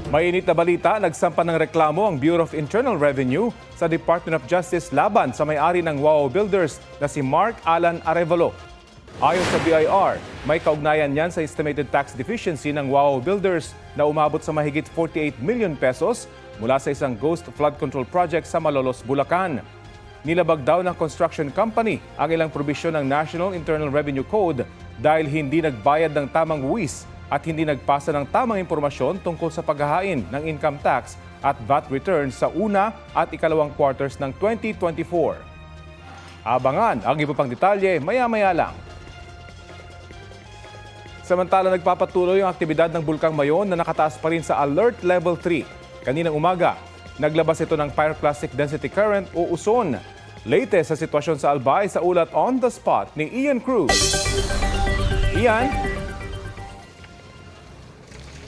Mainit na balita, nagsampa ng reklamo ang Bureau of Internal Revenue sa Department of Justice laban sa may-ari ng Wow Builders na si Mark Alan Arevalo. Ayon sa BIR, may kaugnayan yan sa estimated tax deficiency ng Wow Builders na umabot sa mahigit 48 million pesos mula sa isang ghost flood control project sa Malolos, Bulacan. Nilabag daw ng construction company ang ilang probisyon ng National Internal Revenue Code dahil hindi nagbayad ng tamang buwis at hindi nagpasa ng tamang impormasyon tungkol sa paghahain ng income tax at VAT returns sa una at ikalawang quarters ng 2024. Abangan ang iba pang detalye maya-maya lang. Samantala, nagpapatuloy ang aktibidad ng Bulkang Mayon na nakataas pa rin sa Alert Level 3. Kaninang umaga, naglabas ito ng Pyroclastic Density Current o USON. Latest sa sitwasyon sa Albay sa ulat on the spot ni Ian Cruz. Ian?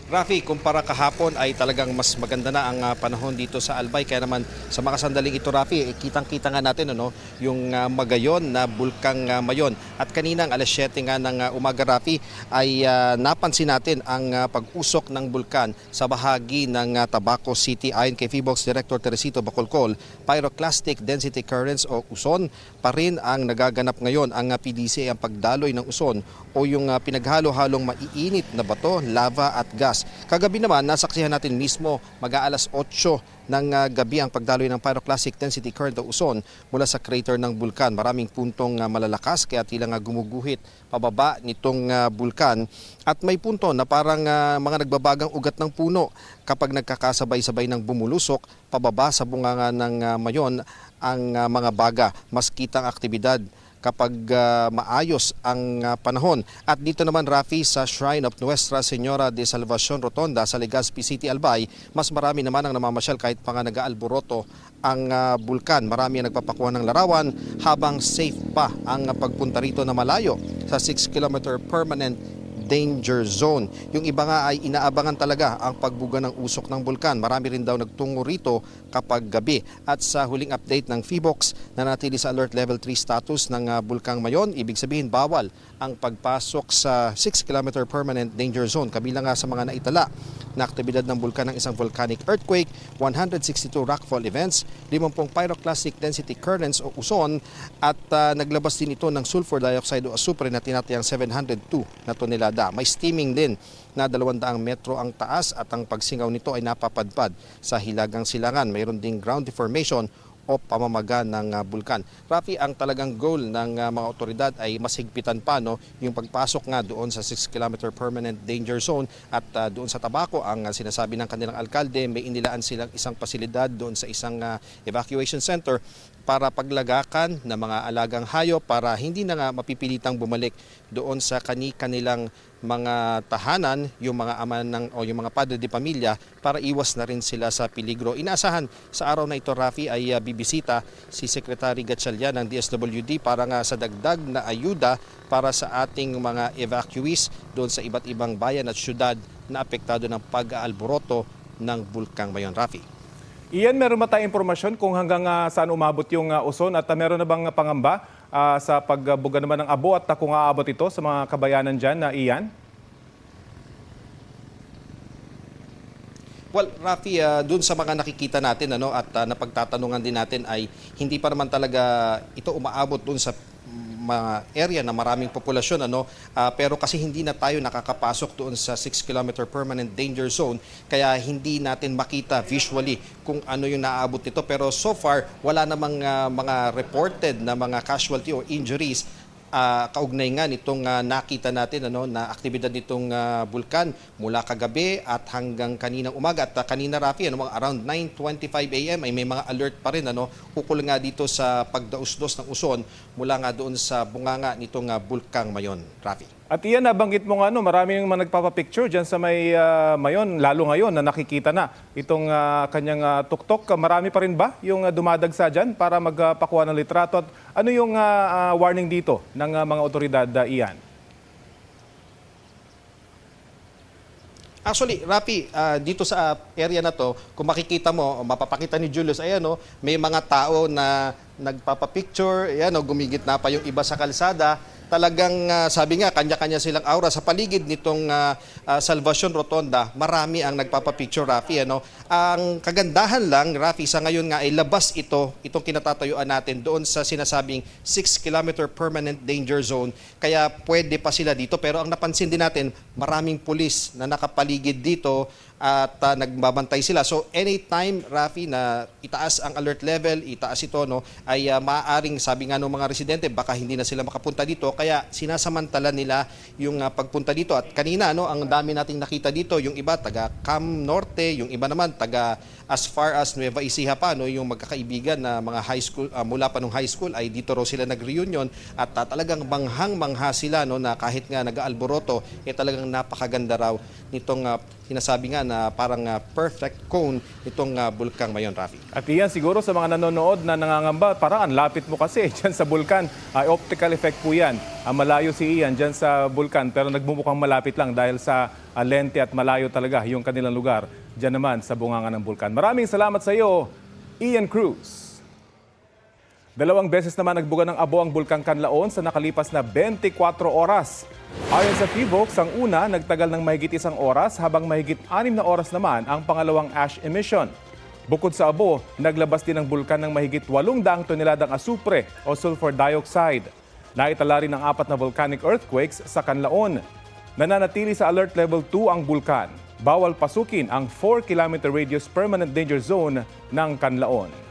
Rafi, kumpara kahapon ay talagang mas maganda na ang panahon dito sa Albay. Kaya naman sa mga sandaling ito, Rafi, kitang-kita nga natin yung magayon na Bulkang Mayon. At kaninang alas 7 nga ng umaga, Rafi, ay napansin natin ang pag-usok ng bulkan sa bahagi ng Tabaco City. Ayon kay PHIVOLCS Director Teresito Bacolcol, Pyroclastic Density Currents o USON pa rin ang nagaganap ngayon. Ang PDC ang pagdaloy ng USON o yung pinaghalo-halong maiinit na bato, lava at gas. Kagabi naman, nasaksihan natin mismo mag-aalas 8 ng gabi ang pagdaloy ng Pyroclastic Density Current o USON mula sa crater ng bulkan. Maraming puntong malalakas kaya tila gumuguhit pababa nitong bulkan. At may punto na parang mga nagbabagang ugat ng puno kapag nagkakasabay-sabay ng bumulusok pababa sa bunganga ng Mayon ang mga baga. Mas kitang aktibidad kapag maayos ang panahon. At dito naman, Rafi, sa Shrine of Nuestra Señora de Salvacion Rotonda sa Legazpi City, Albay, mas marami naman ang namamasyal kahit pa nga nag-aalboroto ang bulkan. Marami ang nagpapakuha ng larawan habang safe pa ang pagpunta rito na malayo sa 6-kilometer permanent danger zone. Yung iba nga ay inaabangan talaga ang pagbuga ng usok ng bulkan. Marami rin daw nagtungo rito kapag gabi. At sa huling update ng PHIVOLCS na natili sa Alert Level 3 status ng Bulkang Mayon, ibig sabihin bawal ang pagpasok sa 6-kilometer permanent danger zone. Kabilang nga sa mga naitala na aktibidad ng bulkan ng isang volcanic earthquake, 162 rockfall events, 50 pyroclastic density currents o USON at naglabas din ito ng sulfur dioxide o azufre na tinatayang 702 na tonelada. May steaming din na 200 metro ang taas at ang pagsingaw nito ay napapadpad sa Hilagang Silangan. Mayroon ding ground deformation o pamamaga ng bulkan. Rafi, ang talagang goal ng mga otoridad ay mas higpitan pa yung pagpasok nga doon sa 6-kilometer permanent danger zone at doon sa Tabaco, ang sinasabi ng kanilang alkalde, may inilaan silang isang pasilidad doon sa isang evacuation center para paglagakan ng mga alagang hayop para hindi na nga mapipilitang bumalik doon sa kanilang mga tahanan, yung mga ama o yung mga padre de pamilya para iwas na rin sila sa peligro. Inaasahan sa araw na ito, Rafi, ay bibisita si Secretary Gatchalian ng DSWD para nga sa dagdag na ayuda para sa ating mga evacuees doon sa iba't ibang bayan at syudad na apektado ng pag-aalboroto ng Bulkang Mayon, Rafi. Ian, meron ba tayong impormasyon kung hanggang saan umabot yung USON at meron na bang pangamba sa pagbuga naman ng abo at kung aabot ito sa mga kabayanan dyan na Ian? Well, Rafi, dun sa mga nakikita natin at napagtatanungan din natin ay hindi pa naman talaga ito umaabot dun sa mga area na maraming populasyon pero kasi hindi na tayo nakakapasok doon sa 6-kilometer permanent danger zone kaya hindi natin makita visually kung ano yung naaabot nito, pero so far wala namang mga reported na mga casualty or injuries kaugnay nga nitong nakita natin na aktibidad nitong bulkan mula kagabi at hanggang kaninang umaga at kanina, Rafi, mga around 9:25 AM ay may mga alert pa rin ukol nga dito sa pagdausdos ng USON mula nga doon sa bunganga nitong Bulkang Mayon, Rafi. At Ian, nabanggit mo nga maraming mga nagpapapicture dyan sa may Mayon, lalo ngayon na nakikita na itong kanyang tuktok. Marami pa rin ba yung dumadagsa dyan para magpakuha ng litrato? At ano yung warning dito ng mga otoridad, Ian? Actually, Rafi, dito sa area na to, kung makikita mo, mapapakita ni Julius, may mga tao na nagpapapicture, gumigit na pa yung iba sa kalsada. talagang sabi nga, kanya-kanya silang aura. Sa paligid nitong Salvacion Rotonda, marami ang nagpapapicture, Rafi. Ano? Ang kagandahan lang, Rafi, sa ngayon nga ay labas itong kinatatayuan natin doon sa sinasabing 6-kilometer permanent danger zone. Kaya pwede pa sila dito. Pero ang napansin din natin, maraming pulis na nakapaligid dito at nagbabantay sila. So anytime, Rafi, na itaas ang alert level, itaas ito, no, ay maaaring, sabi nga ng mga residente, baka hindi na sila makapunta dito. Kaya sinasamantala nila yung pagpunta dito. At kanina, no, ang dami nating nakita dito, yung iba taga Cam Norte, yung iba naman taga as far as Nueva Ecija pa, no, yung magkakaibigan na mga high school, mula pa nung high school ay dito raw sila nag-reunion at talagang manghang-mangha sila, no, na kahit nga nag-aalboroto, talagang napakaganda raw nitong sinasabi nga na parang perfect cone itong bulkang Mayon, Rafi. At iyan siguro sa mga nanonood na nangangamba, parang ang lapit mo kasi dyan sa bulkan. Optical effect po yan. Malayo si Ian dyan sa bulkan pero nagmumukhang malapit lang dahil sa lente at malayo talaga yung kanilang lugar dyan naman sa bunganga ng bulkan. Maraming salamat sa iyo, Ian Cruz. 2 beses naman nagbuga ng abo ang bulkang Canlaon sa nakalipas na 24 oras. Ayon sa PHIVOLCS, ang una nagtagal ng mahigit 1 oras habang mahigit 6 na oras naman ang pangalawang ash emission. Bukod sa abo, naglabas din ang bulkan ng mahigit 800 toneladang asupre o sulfur dioxide. Naitala rin ang 4 na volcanic earthquakes sa Canlaon. Nananatili sa alert level 2 ang bulkan. Bawal pasukin ang 4-kilometer radius permanent danger zone ng Canlaon.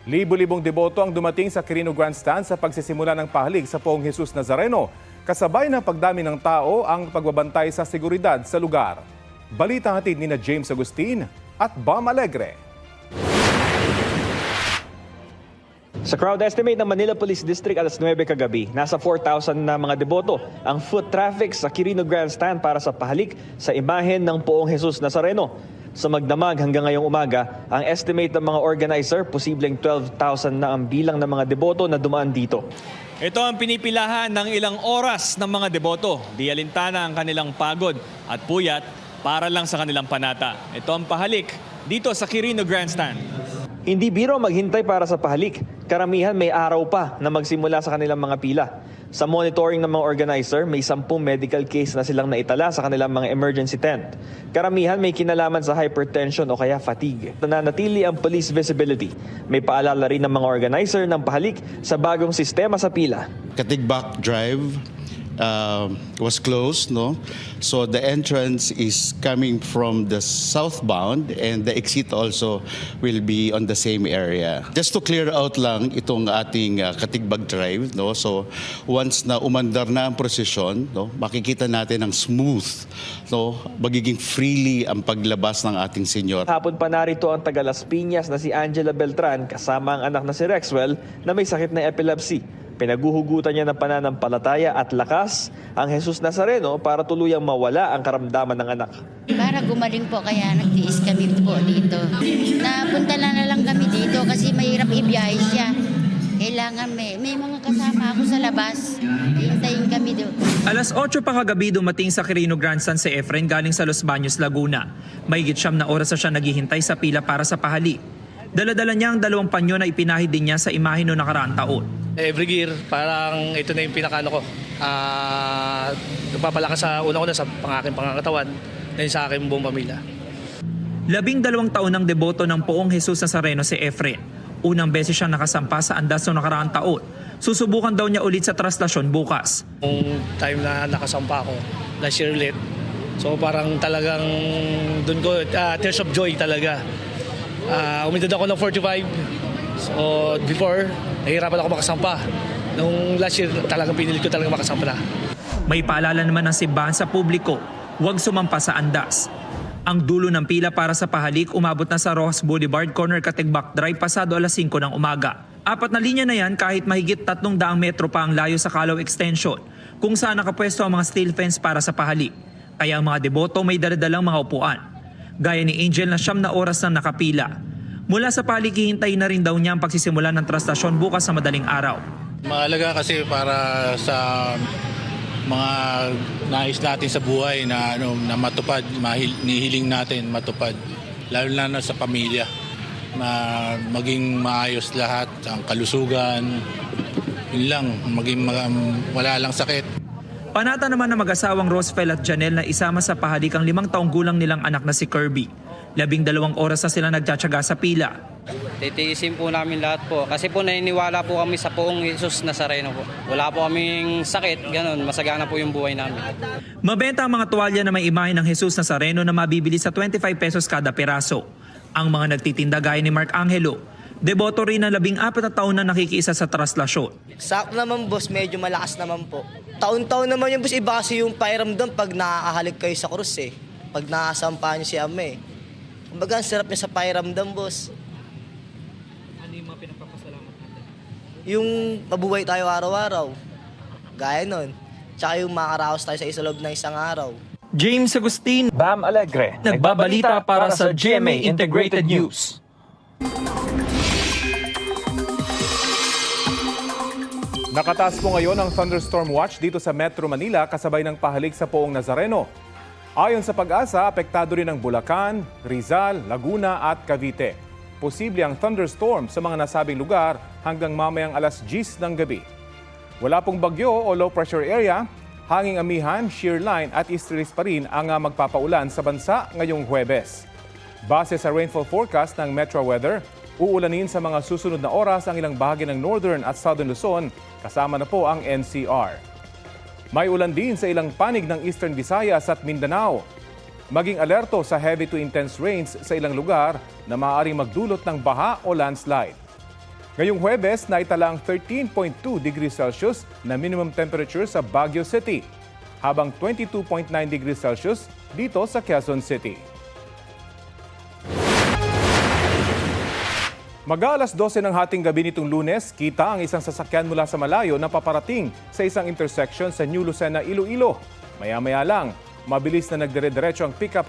Libo-libong deboto ang dumating sa Quirino Grandstand sa pagsisimula ng pahalig sa Poong Jesus Nazareno. Kasabay ng pagdami ng tao ang pagbabantay sa seguridad sa lugar. Balita hatid ni James Agustin at Bam Alegre. Sa crowd estimate ng Manila Police District alas 9 kagabi, nasa 4,000 na mga deboto ang foot traffic sa Quirino Grandstand para sa pahalik sa imahen ng Poong Jesus Nazareno. Sa magdamag hanggang ngayong umaga, ang estimate ng mga organizer, posibleng 12,000 na ang bilang ng mga deboto na dumaan dito. Ito ang pinipilahan ng ilang oras ng mga deboto. Di alintana ang kanilang pagod at puyat para lang sa kanilang panata. Ito ang pahalik dito sa Quirino Grandstand. Hindi biro maghintay para sa pahalik. Karamihan may araw pa na magsimula sa kanilang mga pila. Sa monitoring ng mga organizer, may 10 medical case na silang naitala sa kanilang mga emergency tent. Karamihan may kinalaman sa hypertension o kaya fatigue. Nananatili ang police visibility. May paalala rin ng mga organizer ng pahalik sa bagong sistema sa pila. Katigbak Drive was closed, no? So the entrance is coming from the southbound and the exit also will be on the same area. Just to clear out lang itong ating Katigbak Drive, no? So once na umandar na ang prosesyon, no, makikita natin ang smooth, no, magiging freely ang paglabas ng ating senyor. Hapon pa narito ang taga Las Piñas na si Angela Beltran kasama ang anak na si Rexwell na may sakit na epilepsy. Pinaguhugutan niya ng pananampalataya at lakas ang Jesus Nazareno para tuluyang mawala ang karamdaman ng anak. Para gumaling po kaya nagtiis kami po dito. Napunta na lang kami dito kasi mahirap ibiyahe siya. Kailangan may mga kasama ako sa labas. Hintayin kami doon. Alas 8 pa kagabi dumating sa Quirino Grandstand si Efren galing sa Los Baños, Laguna. Mahigit 9 na oras na siya naghihintay sa pila para sa pahali. Dala-dala niya ang 2 panyo na ipinahid din niya sa imahe noong nakaraang taon. Every year, parang ito na yung pinakano ko. Nagpapalakas sa una-una sa aking pangangatawan na sa aking buong pamilya. 12 taon ng deboto ng Poong Jesus Nazareno si Efren. Unang beses siyang nakasampa sa andas noong nakaraang taon. Susubukan daw niya ulit sa traslasyon bukas. Nung time na nakasampa ako, last year ulit. So parang talagang doon ko, tears of joy talaga. Umidad ako ng 45. So before, nahihirapan ako makasampa. Nung last year, talagang pinilit ko talaga makasampa na. May paalala naman ng simbahan sa publiko, huwag sumampa sa andas. Ang dulo ng pila para sa pahalik umabot na sa Rojas Boulevard, corner Katigbak Drive pasado alas 5 ng umaga. 4 na linya na yan kahit mahigit 300 metro pa ang layo sa Calao Extension, kung saan nakapwesto ang mga steel fence para sa pahalik. Kaya ang mga deboto may daladalang mga upuan. Gaya ni Angel na 9 na oras na nakapila. Mula sa pahalik, hihintay na rin daw niya ang pagsisimula ng trastasyon bukas sa madaling araw. Mahalaga kasi para sa mga nais natin sa buhay na na matupad, nihiling natin matupad, lalo na sa pamilya, maging maayos lahat, ang kalusugan, yun lang, wala lang sakit. Panata naman ng mag-asawang Rosfel at Janelle na isama sa pahalik ang 5 taong gulang nilang anak na si Kirby. 12 oras na sila nagtsatsaga sa pila. Titiisin po namin lahat po. Kasi po naniniwala po kami sa poong Jesus Nazareno po. Wala po kaming sakit, ganun. Masagana po yung buhay namin. Mabenta ang mga tuwalya na may imahe ng Jesus Nazareno na mabibili sa 25 pesos kada peraso. Ang mga nagtitinda gaya ni Mark Angelo, deboto rin na 14 na taon na nakikiisa sa traslasyon. Sakto naman boss, medyo malakas naman po. Taon-taon naman yung boss, iba kasi yung pakiramdam pag nakakahalik kayo sa krus eh. Pag nakasampahan niyo si Ama eh. Kumbaga, ang sarap niya sa pakiramdam boss. Ano yung mga pinagpapasalamat natin? Yung mabuhay tayo araw-araw. Gaya nun. Tsaka yung makaraos tayo sa loob ng isang araw. James Agustin, Bam Alegre, Nagbabalita para sa GMA Integrated News. Nakataas po ngayon ang thunderstorm watch dito sa Metro Manila kasabay ng pahalik sa Poong Nazareno. Ayon sa Pag-asa, apektado rin ang Bulacan, Rizal, Laguna at Cavite. Posible ang thunderstorm sa mga nasabing lugar hanggang mamayang alas 10 ng gabi. Wala pong bagyo o low pressure area, hanging amihan, shear line at easterlies pa rin ang magpapaulan sa bansa ngayong Huwebes. Base sa rainfall forecast ng Metro Weather, uulanin sa mga susunod na oras ang ilang bahagi ng Northern at Southern Luzon, kasama na po ang NCR. May ulan din sa ilang panig ng Eastern Visayas at Mindanao. Maging alerto sa heavy to intense rains sa ilang lugar na maaaring magdulot ng baha o landslide. Ngayong Huwebes, naitala ang 13.2 degrees Celsius na minimum temperature sa Baguio City, habang 22.9 degrees Celsius dito sa Quezon City. Mag-aalas 12 ng hating gabi nitong Lunes, kita ang isang sasakyan mula sa malayo na paparating sa isang intersection sa New Lucena, Iloilo. Maya-maya lang, mabilis na nagdire-diretso ang pickup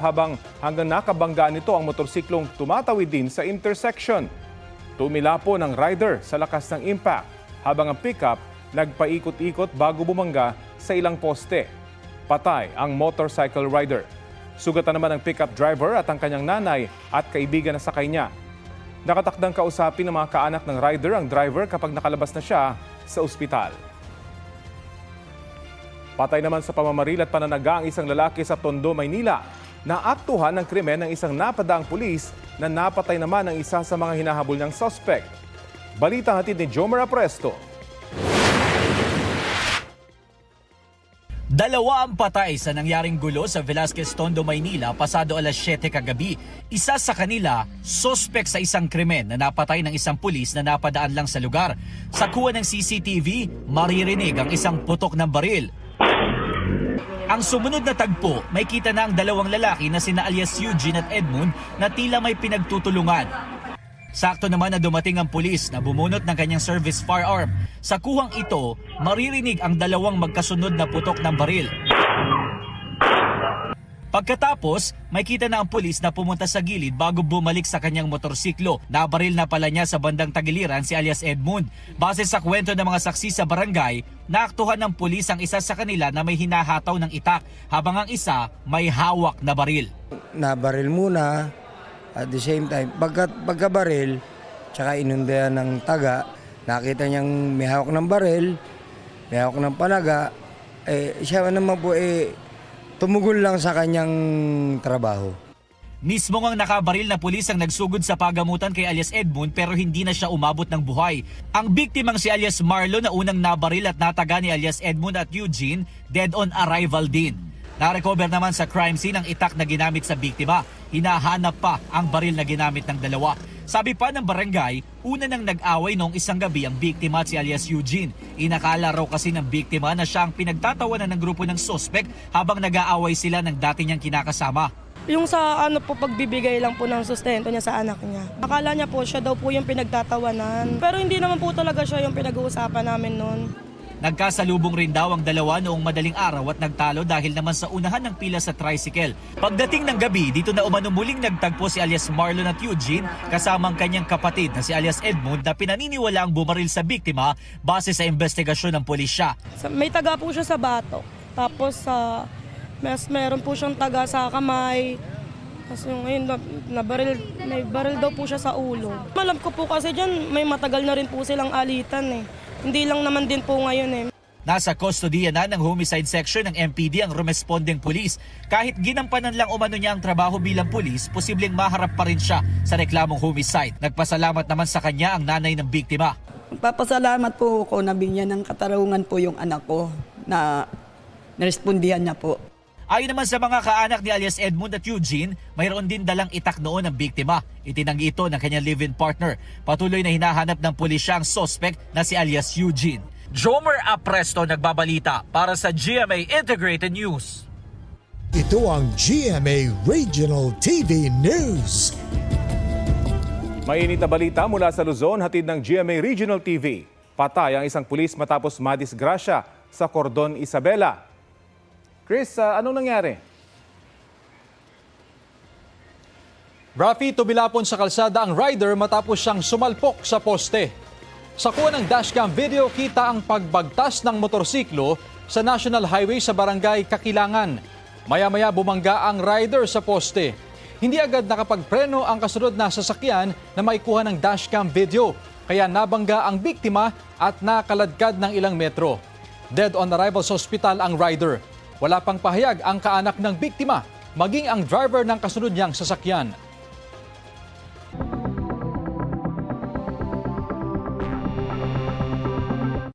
hanggang nakabanggaan nito ang motorsiklong tumatawid din sa intersection. Tumila po ng rider sa lakas ng impact habang ang pickup nagpaikot-ikot bago bumangga sa ilang poste. Patay ang motorcycle rider. Sugatan naman ang pickup driver at ang kanyang nanay at kaibigan na sakay niya. Nakatakdang kausapin ng mga kaanak ng rider ang driver kapag nakalabas na siya sa ospital. Patay naman sa pamamaril at pananaga ang isang lalaki sa Tondo, Maynila. Naaktuhan ng krimen ng isang napadaang pulis na napatay naman ang isa sa mga hinahabol niyang suspect. Balita hatid ni Jomar Apresto. 2 ang patay sa nangyaring gulo sa Velasquez, Tondo, Maynila pasado alas 7 kagabi. Isa sa kanila, sospek sa isang krimen na napatay ng isang pulis na napadaan lang sa lugar. Sa kuha ng CCTV, maririnig ang isang putok ng baril. Ang sumunod na tagpo, may kita na ang 2 lalaki na sina alias Eugene at Edmund na tila may pinagtutulungan. Sakto naman na dumating ang pulis na bumunot ng kanyang service firearm. Sa kuhang ito, maririnig ang 2 magkasunod na putok ng baril. Pagkatapos, may kita na ang pulis na pumunta sa gilid bago bumalik sa kanyang motorsiklo. Nabaril na pala niya sa bandang tagiliran si alias Edmund. Base sa kwento ng mga saksi sa barangay, naaktuhan ng pulis ang isa sa kanila na may hinahataw ng itak habang ang isa may hawak na baril. Nabaril muna. At the same time, pagkabaril, tsaka inundayan ng taga, nakita niyang may hawak ng baril, may hawak ng panaga, siya naman po tumugol lang sa kanyang trabaho. Mismo ngang nakabaril na pulis ang nagsugod sa pagamutan kay alias Edmund pero hindi na siya umabot ng buhay. Ang biktimang si alias Marlon na unang nabaril at nataga ni alias Edmund at Eugene, dead on arrival din. Na-recover naman sa crime scene ang itak na ginamit sa biktima. Hinahanap pa ang baril na ginamit ng 2. Sabi pa ng barangay, una nang nag-away noong isang gabi ang biktima at si alias Eugene. Inakala raw kasi ng biktima na siya ang pinagtatawanan ng grupo ng suspect habang nag-aaway sila ng dati niyang kinakasama. Yung sa pagbibigay lang po ng sustento niya sa anak niya. Akala niya po siya daw po yung pinagtatawanan. Pero hindi naman po talaga siya yung pinag-uusapan namin noon. Nagkasalubong rin daw ang 2 noong madaling araw at nagtalo dahil naman sa unahan ng pila sa tricycle. Pagdating ng gabi, dito na umano muling nagtagpo si alias Marlon at Eugene kasama ang kanyang kapatid na si alias Edmund na pinaniniwala ang bumaril sa biktima base sa investigasyon ng pulisya. May taga po siya sa batok. Tapos meron po siyang taga sa kamay. Tapos yung ayun, may baril daw po siya sa ulo. Alam ko po kasi dyan, may matagal na rin po silang alitan eh. Hindi lang naman din po ngayon eh. Nasa kustodiya na ng homicide section ng MPD ang rumesponding pulis. Kahit ginampanan lang umano niya ang trabaho bilang pulis, posibleng maharap pa rin siya sa reklamong homicide. Nagpasalamat naman sa kanya ang nanay ng biktima. Papasalamat po ako na binigyan ng katarungan po yung anak ko na narespondihan niya po. Ayon naman sa mga kaanak ni alias Edmund at Eugene, mayroon din dalang itak noon ng biktima. Itinanggi ito ng kanyang live-in partner. Patuloy na hinahanap ng pulisya ang suspect na si alias Eugene. Jomer Apresto nagbabalita para sa GMA Integrated News. Ito ang GMA Regional TV News. Mainit na balita mula sa Luzon, hatid ng GMA Regional TV. Patay ang isang pulis matapos madisgrasya sa Cordon Isabela. Chris, anong nangyari? Rafi, tubilapon sa kalsada ang rider matapos siyang sumalpok sa poste. Sa kuha ng dashcam video, kita ang pagbagtas ng motorsiklo sa National Highway sa barangay Kakilangan. Maya-maya bumangga ang rider sa poste. Hindi agad nakapagpreno ang kasunod na sasakyan na maikuha ng dashcam video. Kaya nabangga ang biktima at nakaladkad ng ilang metro. Dead on arrival sa ospital ang rider. Wala pang pahayag ang kaanak ng biktima, maging ang driver ng kasunod niyang sasakyan.